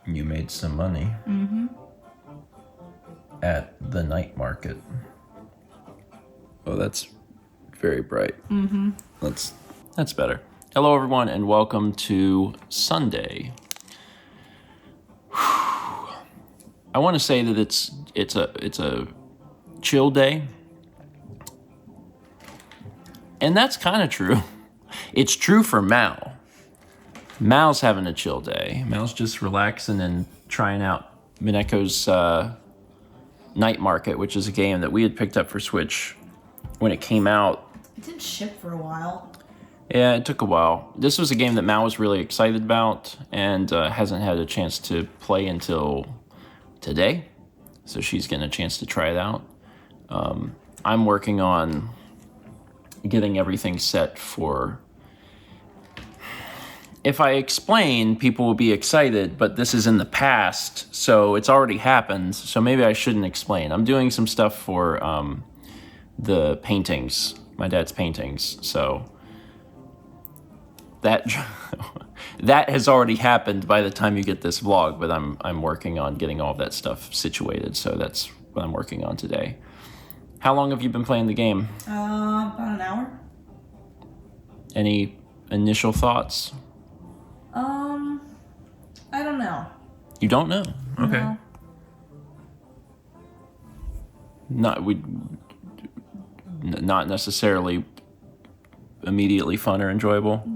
You made some money at the night market. Oh, that's very bright. That's better. Hello, everyone, and welcome to Sunday. I want to say that it's a chill day, and that's kind of true. It's true for Mal. Mal's having a chill day. Mal's just relaxing and trying out Mineko's Night Market, which is a game that we had picked up for Switch when it came out. It didn't ship for a while. Yeah, it took a while. This was a game that Mal was really excited about and hasn't had a chance to play until today. So she's getting a chance to try it out. I'm working on getting everything set for... If I explain, people will be excited, but this is in the past, so it's already happened, so maybe I shouldn't explain. I'm doing some stuff for the paintings, my dad's paintings, so that has already happened by the time you get this vlog, but I'm working on getting all of that stuff situated, so that's what I'm working on today. How long have you been playing the game? About an hour. Any initial thoughts? I don't know. You don't know? Okay. No. Not necessarily immediately fun or enjoyable.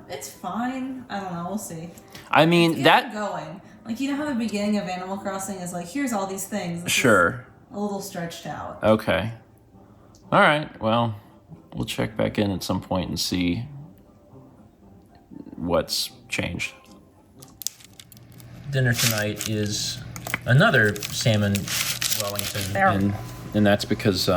It's fine. I don't know. We'll see. I mean, It's that... going. Like, you know how the beginning of Animal Crossing is like, here's all these things. This Sure. is a little stretched out. Okay. All right. Well, we'll check back in at some point and see what's changed. Dinner tonight is another salmon Wellington, and that's because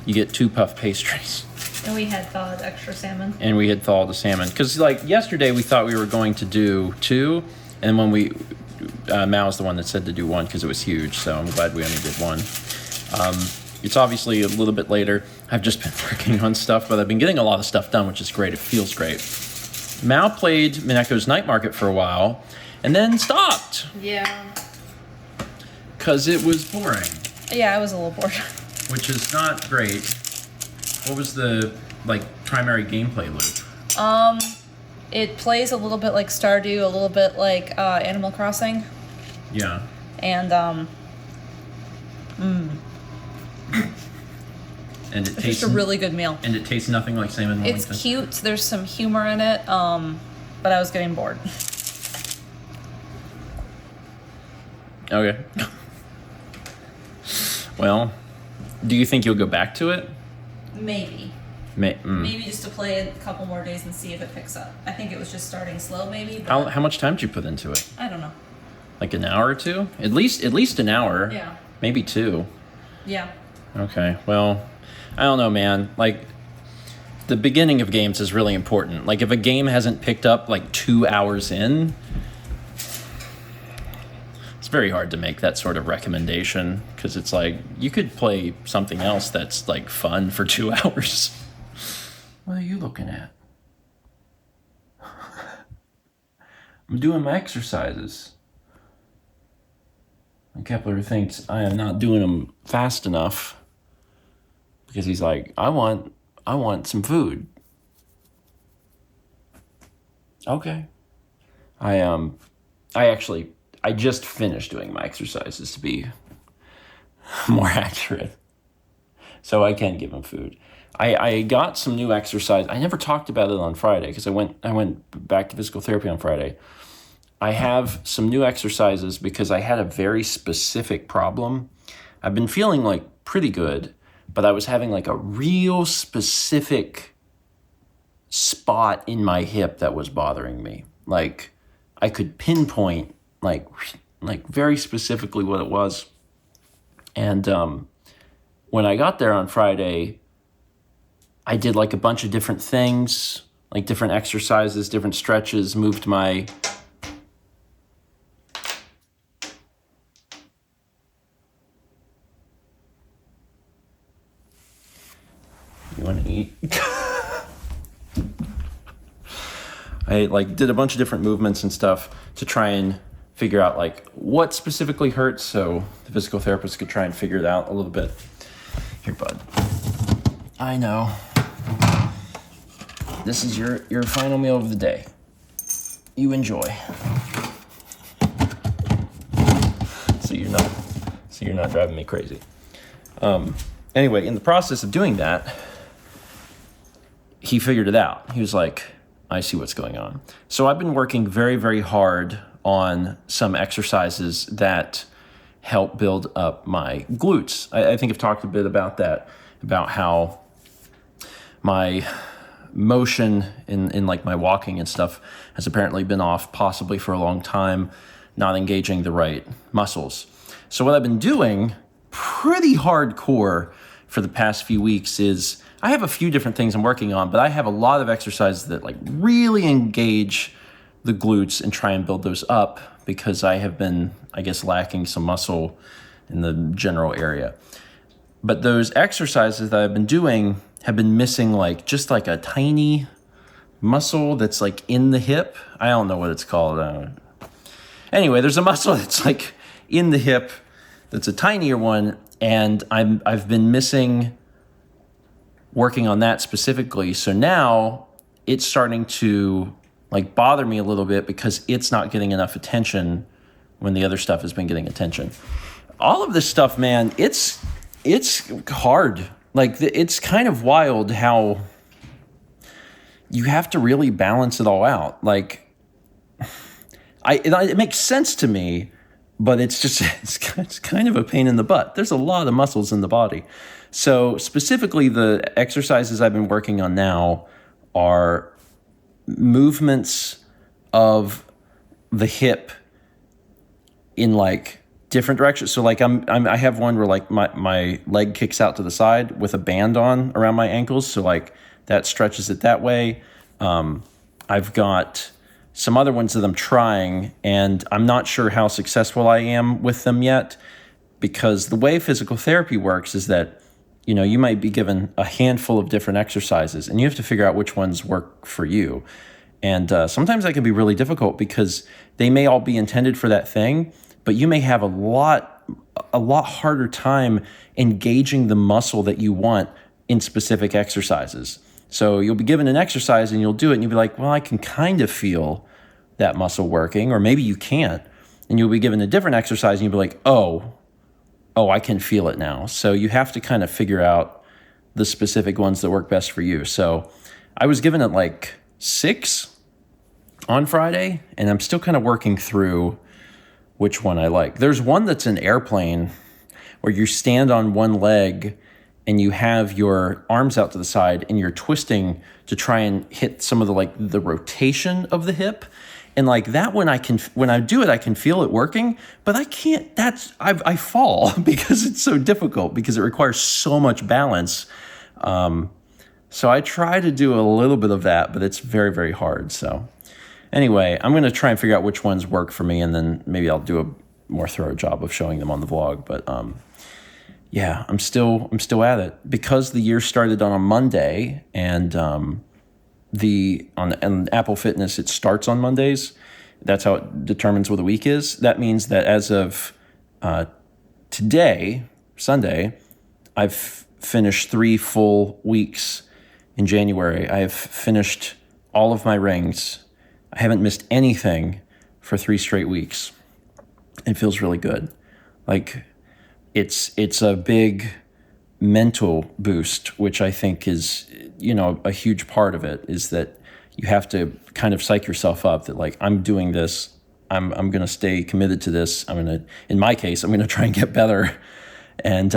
you get 2 puff pastries. And we had thawed extra salmon. And we had thawed the salmon. Because, like, yesterday we thought we were going to do 2, and when we... Mal's the one that said to do 1 because it was huge, so I'm glad we only did 1. It's obviously a little bit later. I've just been working on stuff, but I've been getting a lot of stuff done, which is great. It feels great. Mal played Mineko's Night Market for a while, and then stopped. Yeah. Because it was boring. Yeah, I was a little bored. Which is not great. What was the, like, primary gameplay loop? It plays a little bit like Stardew, a little bit like Animal Crossing. Yeah. And, And it it's tastes... just a really good meal. And it tastes nothing like salmon Wellington. It's cute. There's some humor in it, but I was getting bored. Okay. Well, do you think you'll go back to it? Maybe. Maybe just to play a couple more days and see if it picks up. I think it was just starting slow, maybe. But How much time did you put into it? I don't know. Like an hour or 2? At least an hour. Yeah. Maybe 2. Yeah. Okay. Well, I don't know, man. Like, the beginning of games is really important. Like, if a game hasn't picked up like 2 hours in, it's very hard to make that sort of recommendation because it's like you could play something else that's like fun for 2 hours. What are you looking at? I'm doing my exercises. And Kepler thinks I am not doing them fast enough because he's like, I want some food. Okay. I just finished doing my exercises, to be more accurate. So I can give him food. I got some new exercise. I never talked about it on Friday because I went back to physical therapy on Friday. I have some new exercises because I had a very specific problem. I've been feeling like pretty good, but I was having like a real specific spot in my hip that was bothering me. Like I could pinpoint like very specifically what it was. And when I got there on Friday, I did like a bunch of different things, like different exercises, different stretches, moved my... You want to eat? I like did a bunch of different movements and stuff to try and figure out like what specifically hurts, so the physical therapist could try and figure it out a little bit. Here, bud. I know. This is your final meal of the day. You enjoy. So you're not driving me crazy. Anyway, in the process of doing that, he figured it out. He was like, I see what's going on. So I've been working very, very hard on some exercises that help build up my glutes. I think I've talked a bit about that, about how my motion in like my walking and stuff has apparently been off possibly for a long time, not engaging the right muscles. So what I've been doing pretty hardcore for the past few weeks is I have a few different things I'm working on, but I have a lot of exercises that like really engage the glutes and try and build those up because I have been, I guess, lacking some muscle in the general area. But those exercises that I've been doing have been missing like just like a tiny muscle that's like in the hip. I don't know what it's called. Anyway, there's a muscle that's like in the hip that's a tinier one, and I've been missing working on that specifically. So now it's starting to like bother me a little bit because it's not getting enough attention when the other stuff has been getting attention. All of this stuff, man, it's hard. Like it's kind of wild how you have to really balance it all out. Like it makes sense to me, but it's kind of a pain in the butt. There's a lot of muscles in the body. So specifically the exercises I've been working on now are movements of the hip in like different directions. So like I have one where like my leg kicks out to the side with a band on around my ankles. So like that stretches it that way. I've got some other ones that I'm trying, and I'm not sure how successful I am with them yet, because the way physical therapy works is that, you know, you might be given a handful of different exercises and you have to figure out which ones work for you. And sometimes that can be really difficult because they may all be intended for that thing, but you may have a lot harder time engaging the muscle that you want in specific exercises. So you'll be given an exercise and you'll do it and you'll be like, well, I can kind of feel that muscle working, or maybe you can't. And you'll be given a different exercise and you'll be like, oh, I can feel it now. So you have to kind of figure out the specific ones that work best for you. So I was given it like 6 on Friday, and I'm still kind of working through which one I like. There's one that's an airplane where you stand on one leg and you have your arms out to the side and you're twisting to try and hit some of the rotation of the hip. And like that one, when I do it, I can feel it working, but I can't, I fall because it's so difficult because it requires so much balance. So I try to do a little bit of that, but it's very, very hard. So anyway, I'm going to try and figure out which ones work for me, and then maybe I'll do a more thorough job of showing them on the vlog. But yeah, I'm still at it because the year started on a Monday, and on Apple Fitness it starts on Mondays. That's how it determines what the week is. That means that as of today, Sunday, I've finished 3 full weeks in January. I've finished all of my rings. I haven't missed anything for 3 straight weeks. It feels really good. Like it's a big mental boost, which I think is, you know, a huge part of it, is that you have to kind of psych yourself up that like, I'm doing this. I'm going to stay committed to this. In my case, I'm going to try and get better and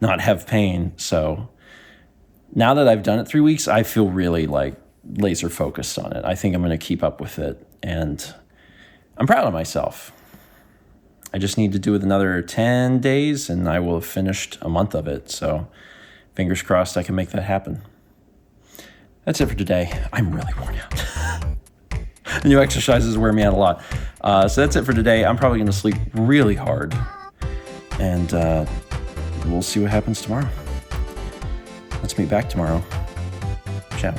not have pain. So now that I've done it 3 weeks, I feel really like laser focused on it. I think I'm going to keep up with it, and I'm proud of myself. I just need to do it another 10 days and I will have finished a month of it. So fingers crossed I can make that happen. That's it for today. I'm really worn out. The new exercises wear me out a lot. So that's it for today. I'm probably going to sleep really hard, and we'll see what happens tomorrow. Let's meet back tomorrow. Ciao.